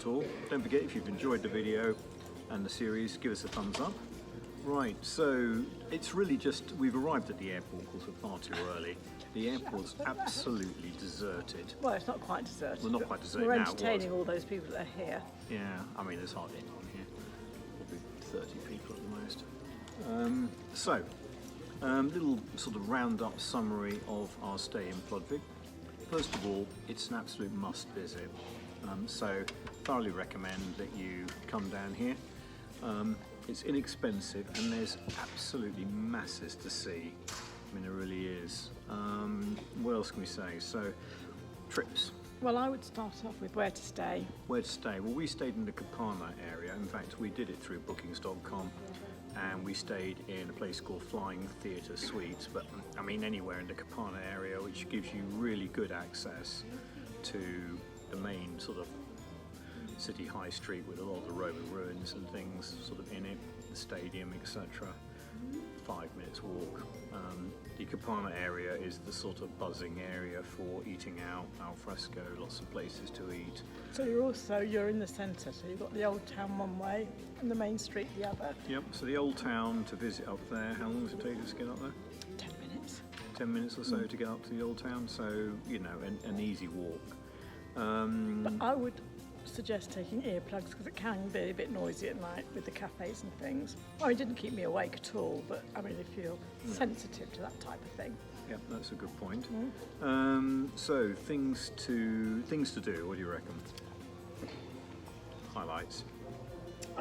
Tour. Don't forget, if you've enjoyed the video and the series, give us a thumbs up. Right, so it's really just, we've arrived at the airport because we're far too early. The airport's absolutely deserted. Well, it's not quite deserted. Well, not quite deserted We're now, entertaining all those people that are here. Yeah, I mean, there's hardly anyone here. Probably 30 people at the most. Little sort of round-up summary of our stay in Plovdiv. First of all, it's an absolute must visit. So thoroughly recommend that you come down here. It's inexpensive and there's absolutely masses to see. I mean, there really is. What else can we say? So, trips. Well, I would start off with where to stay. Where to stay? Well, we stayed in the Kapana area. In fact, we did it through bookings.com and we stayed in a place called Flying Theatre Suites. But I mean, anywhere in the Kapana area, which gives you really good access to the main sort of city high street with a lot of the Roman ruins and things sort of in it, the stadium, etc. 5 minutes walk. The Kapana area is the sort of buzzing area for eating out, al fresco, lots of places to eat. So you're in the centre, so you've got the old town one way and the main street the other. Yep, so the old town to visit up there, how long does it take us to get up there? 10 minutes. 10 minutes or so to get up to the old town, so, you know, an easy walk. But I would suggest taking earplugs because it can be a bit noisy at night with the cafes and things. Well, it didn't keep me awake at all, but I mean, if you're sensitive to that type of thing. Yep, that's a good point. So things to do. What do you reckon? Highlights.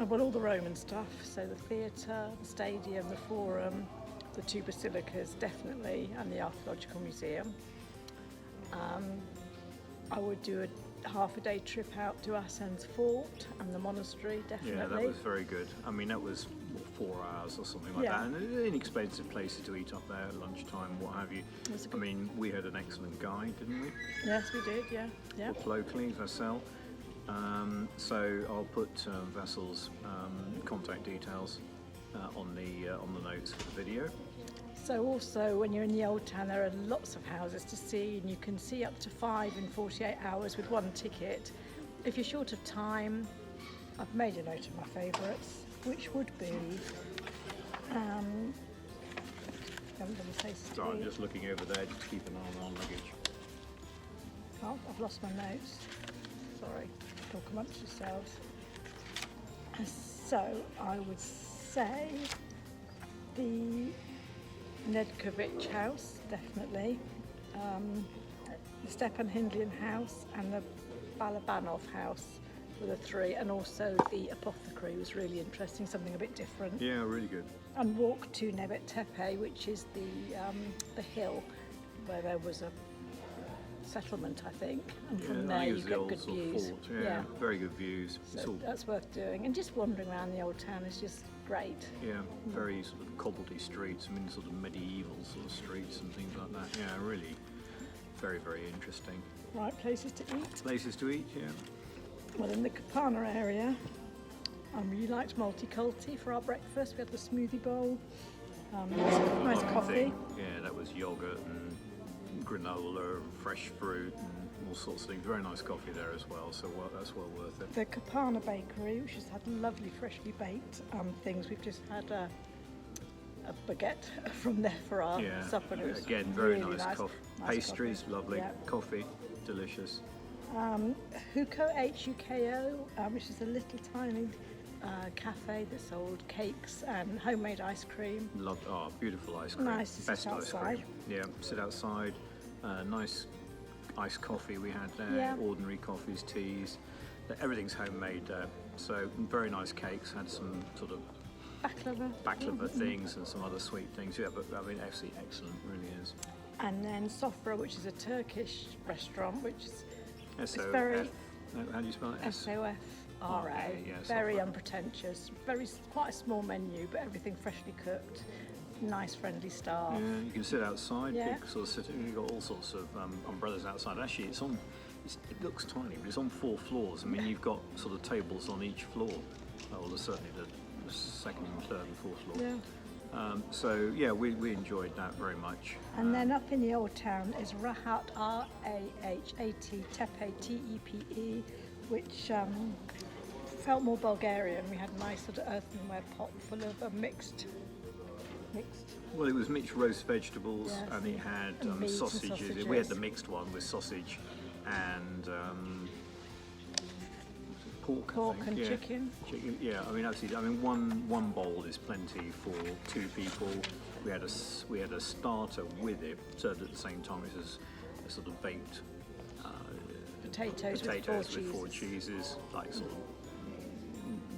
Well, all the Roman stuff. So the theatre, the stadium, the forum, the 2 basilicas, definitely, and the archaeological museum. I would do a half-a-day trip out to Asen's fort and the monastery, definitely. Yeah, that was very good. I mean, that was 4 hours or something like that, and inexpensive places to eat up there at lunchtime, what have you. I mean, we had an excellent guide, didn't we? Yes, we did. Yeah. Locally, Vasil. So I'll put Vasil's contact details on the notes for the video. So also, when you're in the old town, there are lots of houses to see, and you can see up to 5 in 48 hours with 1 ticket. If you're short of time, I've made a note of my favourites, which would be, I'm going to say Sorry, I'm just looking over there, just keep an eye on luggage. Oh, I've lost my notes. Sorry, talk amongst yourselves. So I would say the Nedkovic house, definitely, the Stepan Hindlian house and the Balabanov house were the 3, and also the apothecary was really interesting, something a bit different. Yeah, really good. And walk to Rahat Tepe, which is the hill where there was a settlement, I think, and from there you get good views. Fort. Yeah, very good views. So that's worth doing, and just wandering around the old town is just great. Yeah, very sort of cobbledy streets. I mean, sort of medieval sort of streets and things like that. Yeah, really, very, very interesting. Right, places to eat. Places to eat, yeah. Well, in the Kapana area, we liked Multicuti for our breakfast. We had the smoothie bowl, nice coffee. Yeah, that was yogurt and granola, fresh fruit, and all sorts of things. Very nice coffee there as well, so that's well worth it. The Kapana Bakery, which has had lovely freshly baked things. We've just had a baguette from there for our supper. It was again, very really nice coffee. Pastries, coffee. lovely. Coffee, delicious. Huko, Huko, which is a little tiny cafe that sold cakes and homemade ice cream. Loved, beautiful ice cream. Nice to sit outside. Yeah, sit outside. Nice iced coffee we had there. Ordinary coffees, teas. Everything's homemade there. So very nice cakes. Had some sort of baklava things and some other sweet things. Yeah, but I mean, absolutely excellent, really is. And then Sofra, which is a Turkish restaurant, which is S-O-F. How do you spell it? S-O-F-R-A. Very unpretentious. Quite a small menu, but everything freshly cooked. Nice, friendly staff. Yeah, you can sit outside. You've got all sorts of umbrellas outside. Actually, it looks tiny, but it's on 4 floors. I mean, you've got sort of tables on each floor. Well, certainly the 2nd, 3rd, and 4th floor. Yeah. We enjoyed that very much. And then up in the old town is Rahat, R-A-H-A-T, Tepe, T-E-P-E, which felt more Bulgarian. We had a nice sort of earthenware pot full of a mixed. Well, it was mixed roast vegetables, Yes, and it had and meat and sausages. We had the sausages. mixed one with sausage and pork. I Pork think. and Yeah. chicken. Chicken. Yeah, I mean, absolutely. I mean, one bowl is plenty for 2 people. We had a starter with it, served at the same time. It was a sort of baked Potatoes with 4 cheeses, like sort of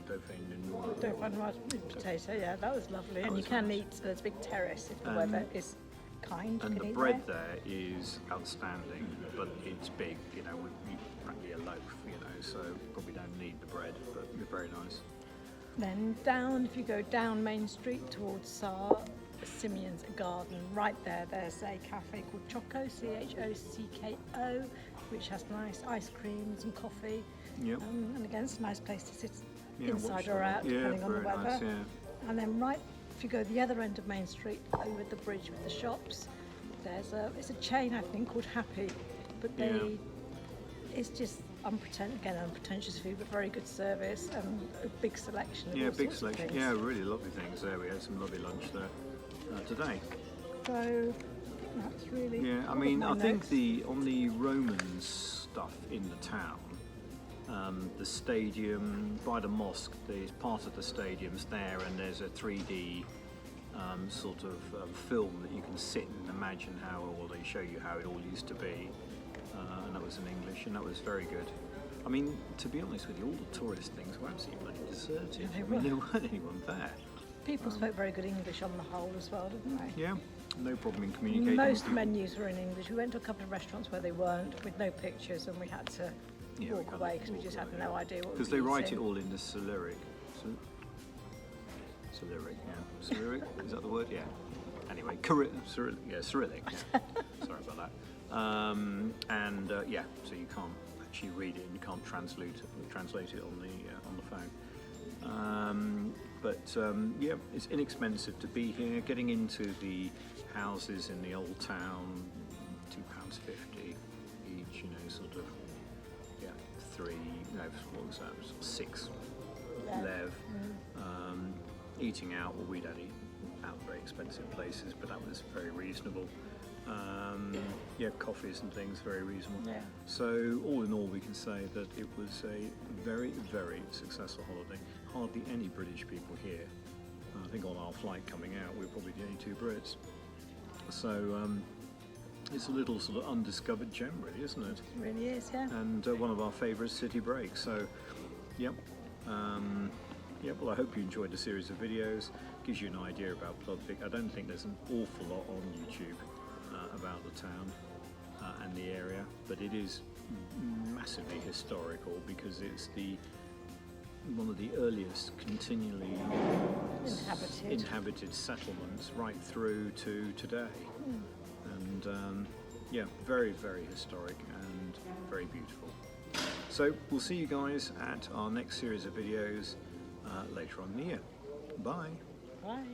Dauphine and Dauphine potato, yeah, that was lovely. And you was can nice. eat, there's a big terrace if the weather is kind. You And can the eat bread there. there is outstanding, but it's big, you know, we eat practically a loaf, you know, so probably don't need the bread, but they're very nice. Then down, if you go down Main Street towards Tsar, Simeon's garden, right there's a cafe called Chochko, Chochko, which has nice ice creams and coffee. Yep. And again, it's a nice place to sit Yeah, inside watch or that. out, Yeah, depending on the very weather. nice, yeah. And then right, if you go the other end of Main Street, over the bridge with the shops, it's a chain, I think, called Happy, but it's just unpretentious food, but very good service and a big selection of Yeah, all big sorts of selection. things. Yeah, really lovely things there. We had some lovely lunch there today. So I think that's really Yeah, I all of mean, my I think notes. on the Roman stuff in the town, the stadium by the mosque, there's part of the stadium's there, and there's a 3D sort of film that you can sit and imagine how, or they show you how it all used to be, and that was in English, and that was very good. I mean, to be honest with you, all the tourist things were absolutely bloody deserted. Yeah, they I mean, there were. weren't anyone there. People spoke very good English on the whole as well, didn't they? Yeah, no problem in communicating. with Most people. menus were in English. We went to a couple of restaurants where they weren't, with no pictures, and we had to Yeah, we walk can't away because we walk just away, had no idea what we Because were they write it eating. all in the Cyrillic. Cyrillic, yeah. Cyrillic, is that the word? Yeah. Anyway, Cyrillic, yeah, Cyrillic. Yeah. Sorry about that. Yeah, so you can't actually read it and you can't translate it on the phone. Yeah, it's inexpensive to be here. Getting into the houses in the old town, £2.50 each. You know, sort of. Yeah, what was that? Sort of 6 lev. Eating out, well, we don't eat out very expensive places, but that was very reasonable. Yeah, coffees and things, very reasonable. Yeah. So all in all, we can say that it was a very, very successful holiday. Hardly any British people here. I think on our flight coming out, we're probably the only 2 Brits. So it's a little sort of undiscovered gem, really, isn't it? It really is, yeah. And one of our favourite city breaks. So, yep. Well, I hope you enjoyed the series of videos. Gives you an idea about Plovdiv. I don't think there's an awful lot on YouTube about the town and the area, but it is massively historical because it's one of the earliest continually inhabited settlements right through to today. And very, very historic and very beautiful. So we'll see you guys at our next series of videos later on in the year. Bye. Bye.